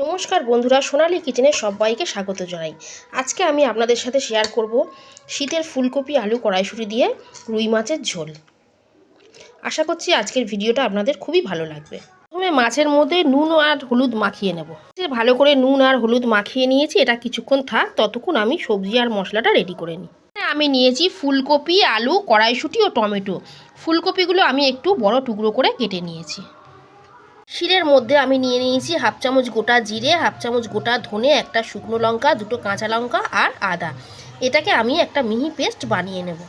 নমস্কার বন্ধুরা, সোনালী কিচেনে সবাইকে স্বাগত জানাই। আজকে আমি আপনাদের সাথে শেয়ার করব শীতের ফুলকপি আলু কড়াইশুঁটি দিয়ে রুই মাছের ঝোল। আশা করছি আজকের ভিডিওটা আপনাদের খুবই ভালো লাগবে। প্রথমে মাছের মধ্যে নুন আর হলুদ মাখিয়ে নেব। ভালো করে নুন আর হলুদ মাখিয়ে নিয়েছি, এটা কিছুক্ষণ থাক, ততক্ষণ আমি সবজি আর মশলাটা রেডি করে নিই। আমি নিয়েছি ফুলকপি, আলু, কড়াইশুঁটি ও টমেটো। ফুলকপিগুলো আমি একটু বড় টুকরো করে কেটে নিয়েছি। শিলের মধ্যে আমি নিয়ে নিয়েছি হাফ চামচ গোটা জিরে, হাফ চামচ গোটা ধনে, একটা শুকনো লঙ্কা, দুটো কাঁচা লঙ্কা আর আদা। এটাকে আমি একটা মিহি পেস্ট বানিয়ে নেব।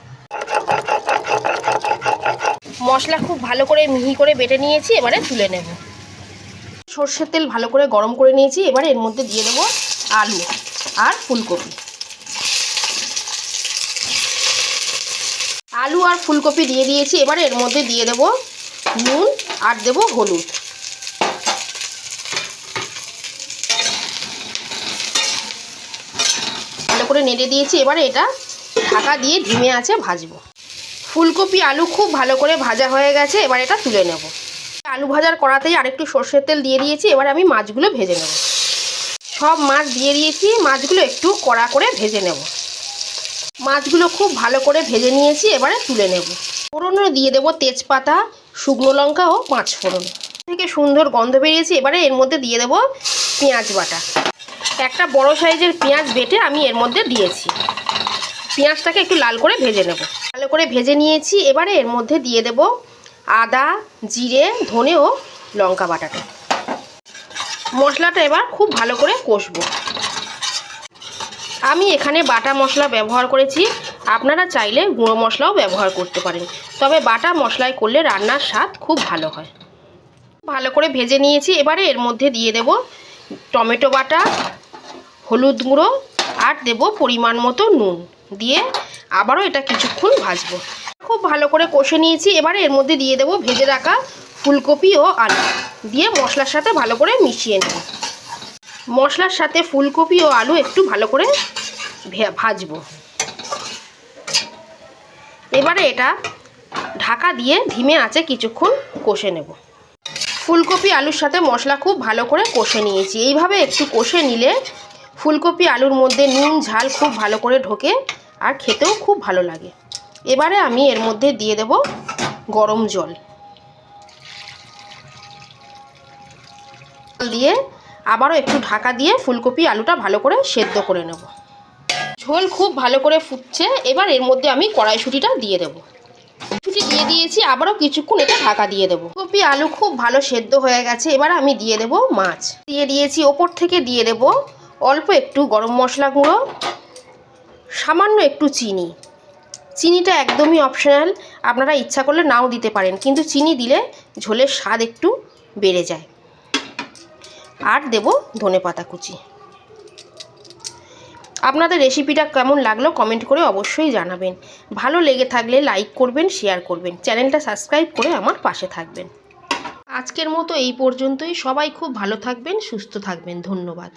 মশলা খুব ভালো করে মিহি করে বেটে নিয়েছি, এবারে তুলে নেব। সর্ষের তেল ভালো করে গরম করে নিয়েছি, এবারে এর মধ্যে দিয়ে দেবো আলু আর ফুলকপি। আলু আর ফুলকপি দিয়ে দিয়েছি, এবারে এর মধ্যে দিয়ে দেবো নুন আর দেবো হলুদ। ভালো করে নেড়ে দিয়েছি, এবারে এটা ঢাকা দিয়ে ধিমে আঁচে ভাজবো। ফুলকপি আলু খুব ভালো করে ভাজা হয়ে গেছে, এবার এটা তুলে নেব। আলু ভাজার কড়াতেই আরেকটু সর্ষের তেল দিয়ে দিয়েছি, এবার আমি মাছগুলো ভেজে নেব। সব মাছ দিয়ে দিয়েছি, মাছগুলো একটু কড়া করে ভেজে নেব। মাছগুলো খুব ভালো করে ভেজে নিয়েছি, এবারে তুলে নেব। ফোড়নে দিয়ে দেবো তেজপাতা, শুকনো লঙ্কা ও পাঁচ ফোড়ন। থেকে সুন্দর গন্ধ বেরিয়েছে, এবারে এর মধ্যে দিয়ে দেবো পেঁয়াজ বাটা। একটা বড় সাইজের পেঁয়াজ বেটে আমি এর মধ্যে দিয়েছি। পেঁয়াজটাকে একটু লাল করে ভেজে নেব। ভালো করে ভেজে নিয়েছি, এবারে এর মধ্যে দিয়ে দেব আদা, জিরে, ধনে ও লঙ্কা বাটাটা। মশলাটা এবার খুব ভালো করে কষবো। আমি এখানে বাটা মশলা ব্যবহার করেছি, আপনারা চাইলে গুঁড়ো মশলাও ব্যবহার করতে পারেন, তবে বাটা মশলায় করলে রান্নার স্বাদ খুব ভালো হয়। ভালো করে ভেজে নিয়েছি, এবারে এর মধ্যে দিয়ে দেব টমেটো বাটা, হলুদ গুঁড়ো আর দেব পরিমাণ মতো নুন। দিয়ে আবারও এটা কিছুক্ষণ ভাজবো। খুব ভালো করে কষে নিয়েছি, এবারে এর মধ্যে দিয়ে দেব ভেজে রাখা ফুলকপি ও আলু। দিয়ে মশলার সাথে ভালো করে মিশিয়ে নেব। মশলার সাথে ফুলকপি ও আলু একটু ভালো করে ভাজবো। এবারে এটা ঢাকা দিয়ে ধিমে আঁচে কিছুক্ষণ কষে নেব। ফুলকপি আলুর সাথে মশলা খুব ভালো করে কষে নিয়েছি। এইভাবে একটু কষে নিলে ফুলকপি আলুর মধ্যে নুন ঝাল খুব ভালো করে ঢোকে আর খেতেও খুব ভালো লাগে। এবারে আমি এর মধ্যে দিয়ে দেব গরম জল। দিয়ে আবারও একটু ঢাকা দিয়ে ফুলকপি আলুটা ভালো করে সেদ্ধ করে নেব। ঝোল খুব ভালো করে ফুটছে, এবার এর মধ্যে আমি কড়াইশুঁটিটা দিয়ে দেবো। কড়াইশুঁটি দিয়ে দিয়েছি, আবারও কিছুক্ষণ এটা ঢাকা দিয়ে দেবো। ফুলকপি আলু খুব ভালো সেদ্ধ হয়ে গেছে, এবার আমি দিয়ে দেব মাছ। দিয়ে দিয়েছি, ওপর থেকে দিয়ে দেব অল্প একটু গরম মশলা গুঁড়ো, সামান্য একটু চিনি। চিনিটা একদমই অপশনাল, আপনারা ইচ্ছা করলে নাও দিতে পারেন, কিন্তু চিনি দিলে ঝোলের স্বাদ একটু বেড়ে যায়। আর দেব ধনেপাতা কুচি। আপনাদের রেসিপিটা কেমন লাগলো কমেন্ট করে অবশ্যই জানাবেন। ভালো লেগে থাকলে লাইক করবেন, শেয়ার করবেন, চ্যানেলটা সাবস্ক্রাইব করে আমার পাশে থাকবেন। আজকের মতো এই পর্যন্তই। সবাই খুব ভালো থাকবেন, সুস্থ থাকবেন। ধন্যবাদ।